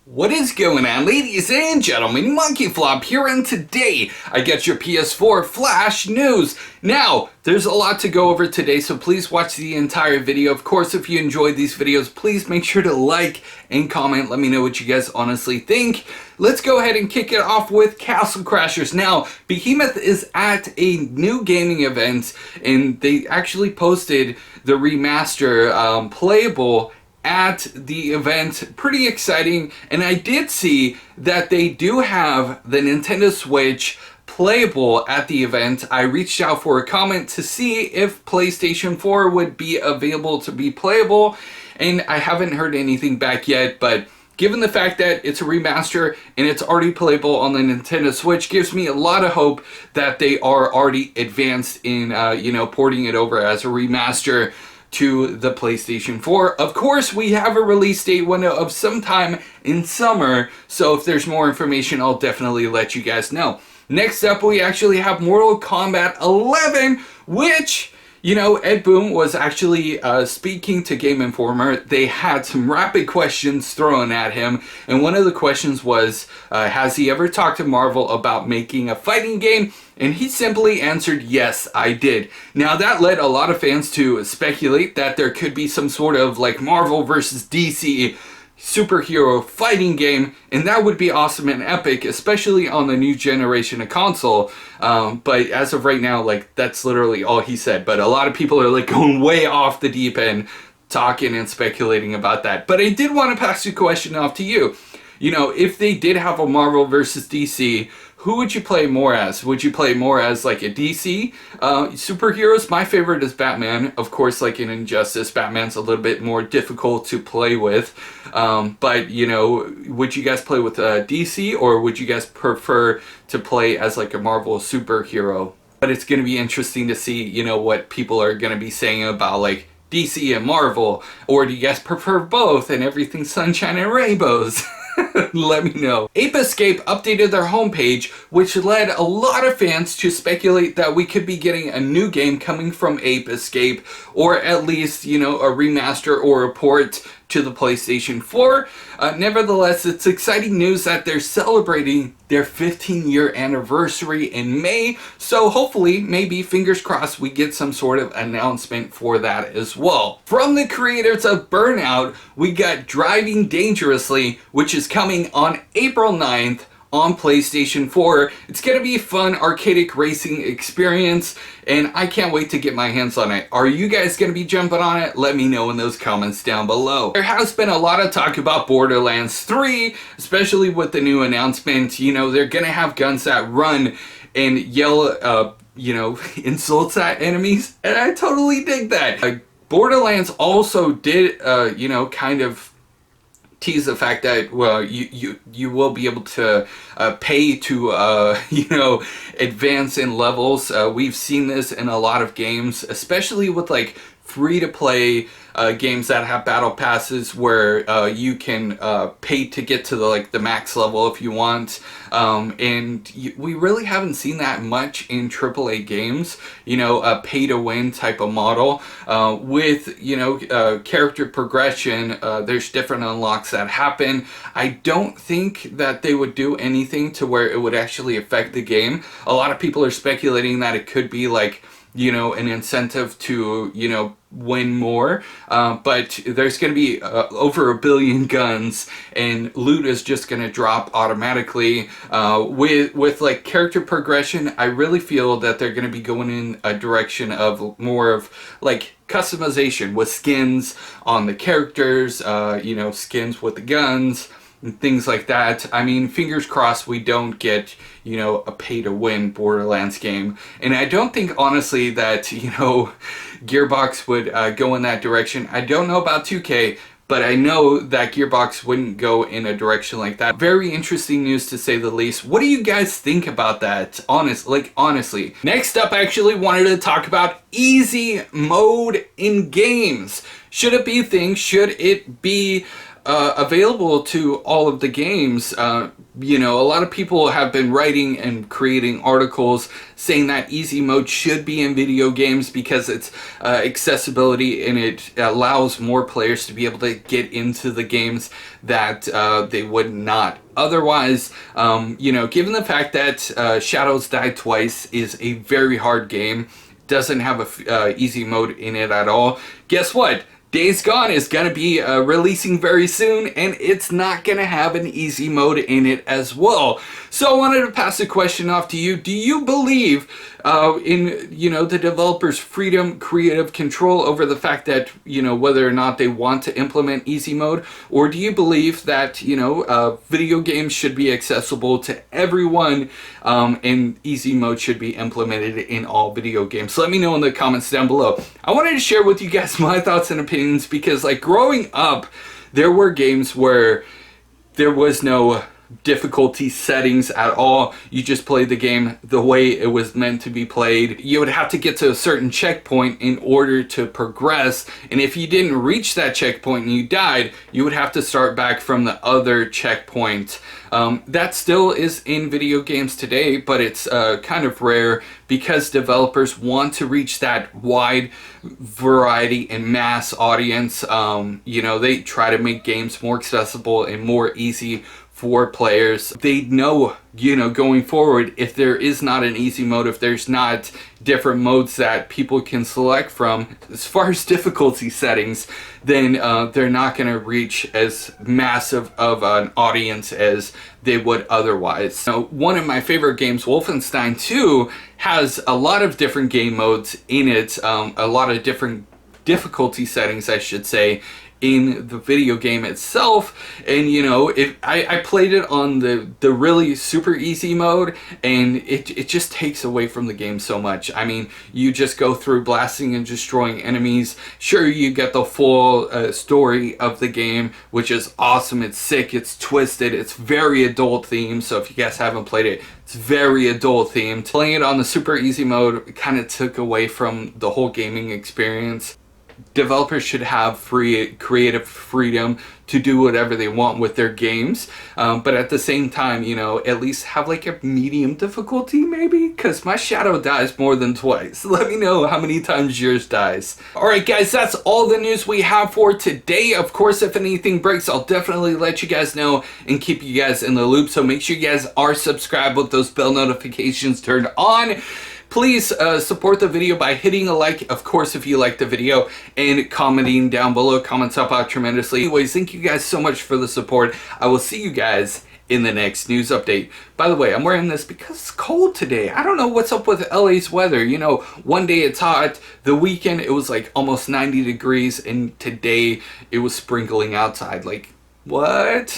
What is going on, ladies and gentlemen? Monkey Flop here, and today I get your PS4 flash news. Now, there's a lot to go over today, so please watch the entire video. Of course, if you enjoyed these videos, please make sure to like and comment. Let me know what you guys honestly think. Let's go ahead and kick it off with Castle Crashers. Now, Behemoth is at a new gaming event, and they actually posted the remaster playable at the event. Pretty exciting. And I did see that they do have the Nintendo Switch playable at the event. I reached out for a comment to see if PlayStation 4 would be available to be playable, and I haven't heard anything back yet, but given the fact that it's a remaster and it's already playable on the Nintendo Switch, gives me a lot of hope that they are already advanced in porting it over as a remaster to the PlayStation 4. Of course, we have a release date window of sometime in summer, so if there's more information, I'll definitely let you guys know. Next up, we actually have Mortal Kombat 11, which, Ed Boon was actually speaking to Game Informer. They had some rapid questions thrown at him, and one of the questions was, has he ever talked to Marvel about making a fighting game? And he simply answered, yes, I did. Now, that led a lot of fans to speculate that there could be some sort of like Marvel versus DC superhero fighting game, and that would be awesome and epic, especially on the new generation of console. But as of right now, that's literally all he said. But a lot of people are going way off the deep end, talking and speculating about that. But I did want to pass the question off to you. If they did have a Marvel versus DC, who would you play more as? Would you play more as a DC superheroes? My favorite is Batman. Of course, in Injustice, Batman's a little bit more difficult to play with. But, would you guys play with DC, or would you guys prefer to play as a Marvel superhero? But it's going to be interesting to see, what people are going to be saying about DC and Marvel. Or do you guys prefer both and everything's sunshine and rainbows? Let me know. Ape Escape updated their homepage, which led a lot of fans to speculate that we could be getting a new game coming from Ape Escape, or at least, a remaster or a port to the PlayStation 4. Nevertheless, it's exciting news that they're celebrating their 15-year anniversary in May, so hopefully, maybe, fingers crossed, we get some sort of announcement for that as well. From the creators of Burnout, we got Driving Dangerously, which is coming on April 9th on PlayStation 4. It's going to be a fun arcadic racing experience, and I can't wait to get my hands on it. Are you guys going to be jumping on it? Let me know in those comments down below. There has been a lot of talk about Borderlands 3, especially with the new announcement. They're going to have guns that run and yell, insults at enemies, and I totally dig that. Borderlands also did, kind of tease the fact that, well, you will be able to pay to advance in levels. We've seen this in a lot of games, especially with free-to-play games that have battle passes where you can pay to get to the max level if you want, and we really haven't seen that much in AAA games, a pay-to-win type of model. With character progression, there's different unlocks that happen. I don't think that they would do anything to where it would actually affect the game. A lot of people are speculating that it could be an incentive to, win more, but there's going to be over 1 billion guns, and loot is just going to drop automatically. With character progression, I really feel that they're going to be going in a direction of more of customization with skins on the characters, skins with the guns, and things like that. I mean, fingers crossed we don't get, a pay-to-win Borderlands game. And I don't think, honestly, that, Gearbox would go in that direction. I don't know about 2K, but I know that Gearbox wouldn't go in a direction like that. Very interesting news, to say the least. What do you guys think about that? Honestly. Next up, I actually wanted to talk about easy mode in games. Should it be a thing? Should it be available to all of the games? You know, a lot of people have been writing and creating articles saying that easy mode should be in video games because it's accessibility, and it allows more players to be able to get into the games that they would not otherwise. You know, given the fact that Shadows Die Twice is a very hard game, doesn't have a easy mode in it at all, guess what? Days Gone is going to be releasing very soon, and it's not going to have an easy mode in it as well. So I wanted to pass a question off to you. Do you believe in, you know, the developers' freedom, creative control over the fact that, you know, whether or not they want to implement easy mode? Or do you believe that, you know, video games should be accessible to everyone, and easy mode should be implemented in all video games? So let me know in the comments down below. I wanted to share with you guys my thoughts and opinions, because like growing up, there were games where there was no difficulty settings at all. You just played the game the way it was meant to be played. You would have to get to a certain checkpoint in order to progress, and if you didn't reach that checkpoint and you died, you would have to start back from the other checkpoint. That still is in video games today, but it's kind of rare because developers want to reach that wide variety and mass audience. You know, they try to make games more accessible and more easy for players. They know, you know, going forward, if there is not an easy mode, if there's not different modes that people can select from as far as difficulty settings, then they're not going to reach as massive of an audience as they would otherwise. Now, one of my favorite games, Wolfenstein 2, has a lot of different game modes in it, a lot of different difficulty settings, I should say, in the video game itself. And you know, I played it on the really super easy mode, and it just takes away from the game so much. I mean, you just go through blasting and destroying enemies. Sure, you get the full story of the game, which is awesome. It's sick, it's twisted, it's very adult themed, so if you guys haven't played it, it's very adult themed. Playing it on the super easy mode kind of took away from the whole gaming experience. Developers should have free creative freedom to do whatever they want with their games, but at the same time, you know, at least have like a medium difficulty maybe, because my Shadow dies more than twice. Let me know how many times yours dies. Alright guys, that's all the news we have for today. Of course, if anything breaks, I'll definitely let you guys know and keep you guys in the loop, so make sure you guys are subscribed with those bell notifications turned on. Please support the video by hitting a like, of course, if you like the video, and commenting down below. Comments help out tremendously. Anyways, thank you guys so much for the support. I will see you guys in the next news update. By the way, I'm wearing this because it's cold today. I don't know what's up with LA's weather. You know, one day it's hot, the weekend it was like almost 90 degrees, and today it was sprinkling outside. Like, what?